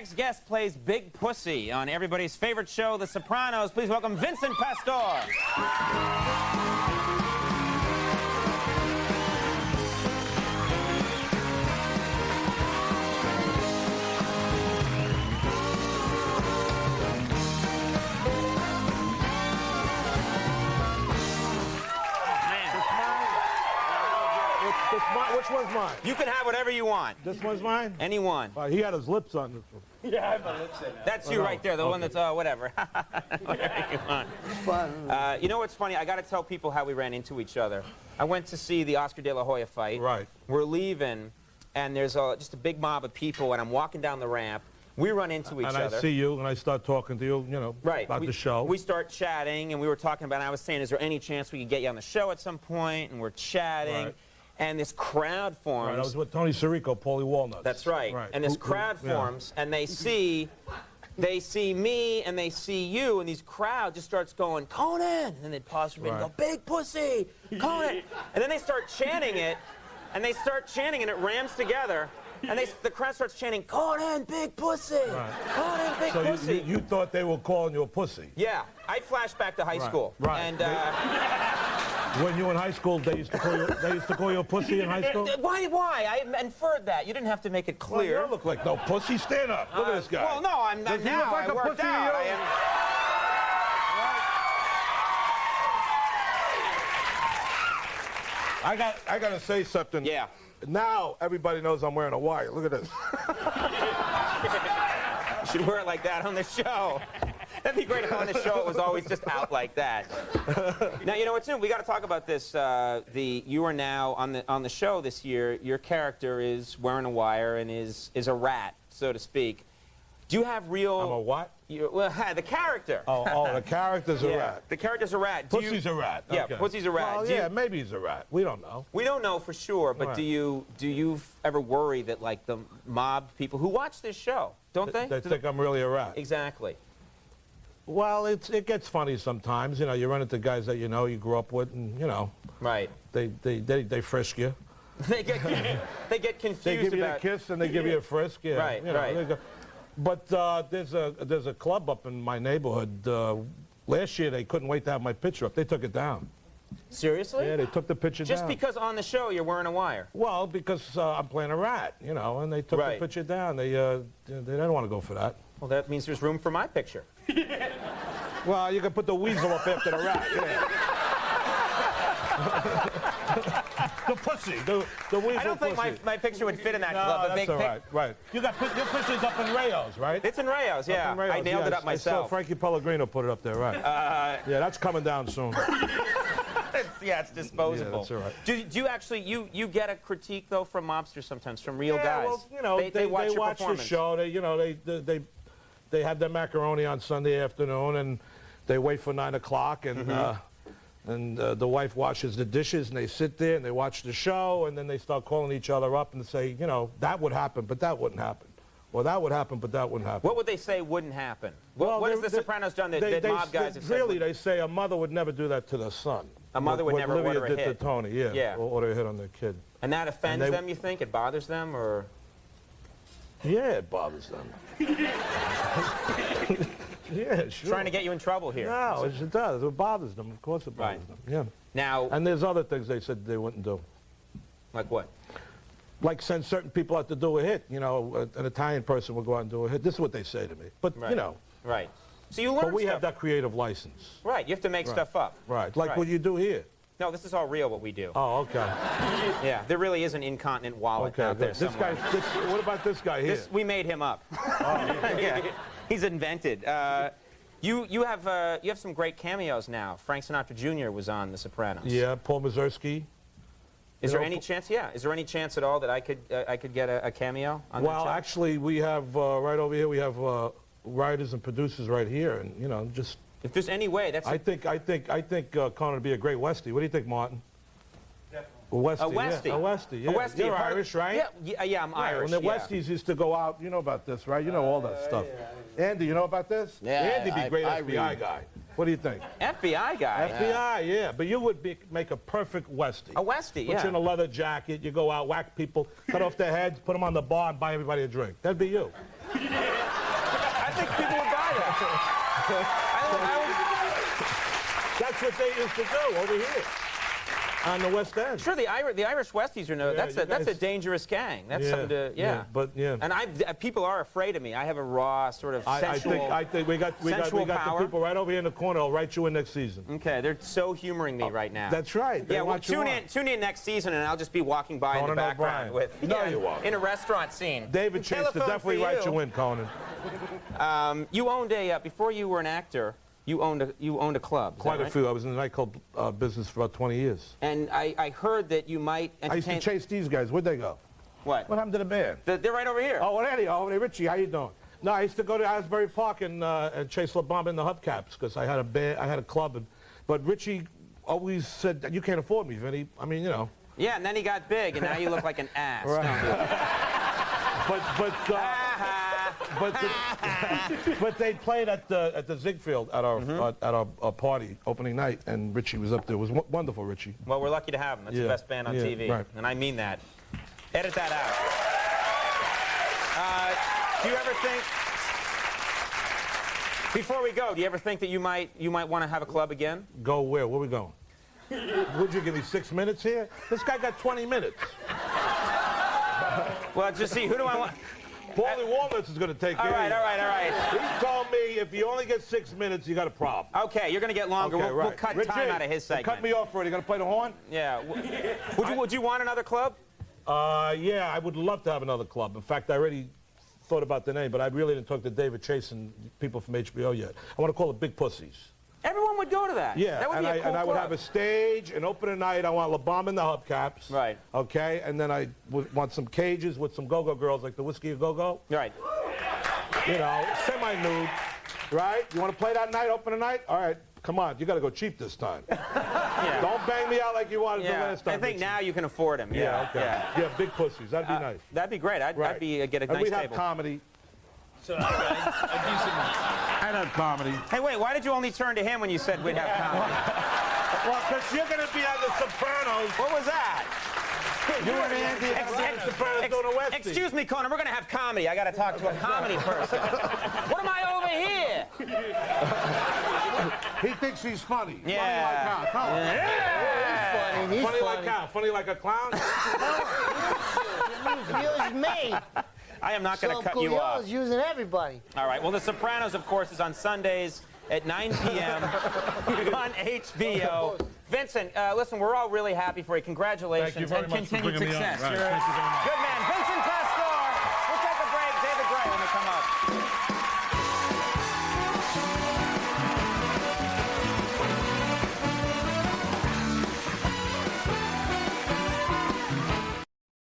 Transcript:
next guest plays Big Pussy on everybody's favorite show, The Sopranos. Please welcome Vincent Pastore. Which one's mine? You can have whatever you want. This one's mine? Any one. He had his lips on this one. Yeah, I have my lips in it. That's you right there, the one that's, whatever. Whatever you want. Fun. You know what's funny? I got to tell people how we ran into each other. I went to see the Oscar De La Hoya fight. Right. We're leaving, and there's just a big mob of people, and I'm walking down the ramp. We run into each other. And I see you, and I start talking to you, about the show. We start chatting, and we were talking about, and I was saying, is there any chance we could get you on the show at some point? And we're chatting. Right. And this crowd forms. Right, I was with Tony Sirico, Paulie Walnuts. That's right. And this crowd forms, and they see me, and they see you, and these crowd just starts going, Conan! And then they'd pause for me and go, Big Pussy! Conan! And then they start chanting it, and it rams together. And the crowd starts chanting, Conan, Big Pussy! Right. Conan, Big Pussy! You thought they were calling you a pussy? Yeah. I flashed back to high school. Right. And, when you were in high school, they used to call you a pussy in high school? Why? I inferred that. You didn't have to make it clear. Well, you don't look like no pussy. Stand up. Look at this guy. Well, no, I'm Does he now. look like I a worked pussy to out. you? I gotta say something. Yeah. Now everybody knows I'm wearing a wire. Look at this. You should wear it like that on the show. That'd be great if on the show it was always just out like that. Now, you know what's new? We got to talk about this. You are now on the show this year. Your character is wearing a wire and is a rat, so to speak. Do you have real? I'm a what? Well, the character. Oh, the character's a rat. The character's a rat. Pussy's a rat. Yeah, Okay. Pussy's a rat. Well, yeah, maybe he's a rat. We don't know. We don't know for sure, but Right. do you ever worry that like the mob people who watch this show, don't they? They think I'm really a rat. Exactly. Well, it gets funny sometimes. You know, you run into guys that you grew up with, and Right. they frisk you. They get confused. They give you about a kiss and they give you a frisk. Yeah, Right, right. they go. But there's a club up in my neighborhood. Last year they couldn't wait to have my picture up. They took it down. Seriously? Yeah, they took the picture down. Just because on the show you're wearing a wire? Well, because I'm playing a rat, and they took the picture down. They didn't want to go for that. Well, that means there's room for my picture. Well, you can put the weasel up after the rat. Yeah. The pussy, the weasel. I don't think my picture would fit in that club. That's all right. Right. Your picture's up in Rayo's, right? It's in Rayo's, yeah. Up in Rayo's. I nailed it up myself. I saw Frankie Pellegrino put it up there, right? Yeah, that's coming down soon. It's disposable. Yeah, that's all right. Do you actually you get a critique though from mobsters sometimes, from real guys? Well, they watch your watch the show. They have their macaroni on Sunday afternoon, and they wait for 9 o'clock, and the wife washes the dishes, and they sit there and they watch the show, and then they start calling each other up and say, that would happen, but that wouldn't happen. Or that would happen, but that wouldn't happen. What would they say wouldn't happen? What has The Sopranos done that mob guys have said? Really, they say a mother would never do that to their son. A mother would never order a hit. Olivia did to Tony, yeah. Or order a hit on their kid. And that offends them, you think? It bothers them, or? Yeah, it bothers them. Yeah, sure. Trying to get you in trouble here. No, it does. It bothers them. Of course it bothers them. Yeah. Now. And there's other things they said they wouldn't do. Like what? Like send certain people out to do a hit. An Italian person will go out and do a hit. This is what they say to me. But, Right. So you learn But we stuff. have that creative license. Right. You have to make stuff up. Right. Like what you do here. No, this is all real, what we do. Oh, okay. Yeah, there really is an incontinent wallet out there somewhere. What about this guy here? We made him up. Yeah, he's invented. You have some great cameos now. Frank Sinatra Jr. was on The Sopranos. Yeah, Paul Mazursky. Is there any chance? Yeah, is there any chance at all that I could get a cameo on that show? Well, actually, we have right over here. We have writers and producers right here, and just. If there's any way, that's. I think Conan would be a great Westie. What do you think, Martin? Definitely. A Westie. A Westie. Yeah. A Westie. You're Irish, right? Yeah, I'm Irish. When the Westies used to go out, you know about this, right? You know all that stuff. Yeah. Andy, you know about this? Yeah. Andy'd be a great FBI guy. What do you think? FBI guy. FBI, yeah. But you would make a perfect Westie. A Westie, yeah. Put you in a leather jacket. You go out, whack people, cut off their heads, put them on the bar, and buy everybody a drink. That'd be you. think people would buy that. That's what they used to do over here on the West End. Sure, the Irish Westies are no. Yeah, that's a dangerous gang. That's something to But yeah. And people are afraid of me. I have a raw sort of sensual. I think we got the people right over here in the corner. I'll write you in next season. Okay, they're so humoring me right now. That's right. They Yeah, well, want you tune in next season, and I'll just be walking by in the Conan background O'Brien. with No, you won't. in a restaurant scene. David Chase to Telephone definitely for write you in, Conan. You owned before you were an actor. You owned a club. Quite a right? few. I was in the nightclub business for about 20 years. And I heard that you might I used to chase these guys. Where'd they go? What? What happened to the band? They're right over here. Oh, well, anyhow, hey, Richie, how you doing? No, I used to go to Asbury Park and chase LaBamba in the hubcaps because I had a band, I had a club. But Richie always said, you can't afford me, Vinny. I mean, you know. Yeah, and then he got big, and now you look like an ass. But they played at the Ziegfeld at our party opening night, and Richie was up there. It was wonderful, Richie. Well, we're lucky to have him. That's the best band on TV, right. and I mean that. Edit that out. Do you ever think? Before we go, do you ever think that you might want to have a club again? Go where? Where we going? Would you give me 6 minutes here? This guy got 20 minutes. Well, just see, who do I want? Paulie Walnuts is going to take care of you. All right. He told me if you only get 6 minutes, you got a problem. Okay, you're going to get longer. Okay, We'll cut Richie, time out of his segment. Cut me off already. You going to play the horn? Yeah. Would you want another club? Yeah, I would love to have another club. In fact, I already thought about the name, but I really didn't talk to David Chase and people from HBO yet. I want to call it Big Pussies. Everyone would go to that. Yeah, that would be a cool and I would club. have a stage and open a night. I want LaBamba in the hubcaps. Right. Okay, and then I would want some cages with some go-go girls like the Whiskey a Go-Go. Right. You know, semi-nude. Right? You want to play that night, open a night? All right, come on. You got to go cheap this time. Yeah. Don't bang me out like you wanted the Yeah. last time. I think now you can afford him. Yeah, okay. Yeah. Big pussies. That'd be nice. That'd be great. I'd get a And nice we'd have table. comedy. So I'd I'd have comedy. Hey, wait, why did you only turn to him when you said we'd have comedy? Well, because you're going to be on The Sopranos. What was that? You and Andy are going to be on The Sopranos doing a Westie. Excuse me, Conan, we're going to have comedy. I got to talk to a comedy person. What am I over here? He thinks he's funny. Yeah. Funny like how? Tell him. Yeah. He's Funny like how? Funny like a clown? Use me. I am not going to cut you off. Using everybody. All right. Well, The Sopranos, of course, is on Sundays at 9 p.m. on HBO. Vincent, listen, we're all really happy for you. Congratulations Thank you very and much for continued bringing me on. success. Right. You're a Thank you very much. good man. Vincent.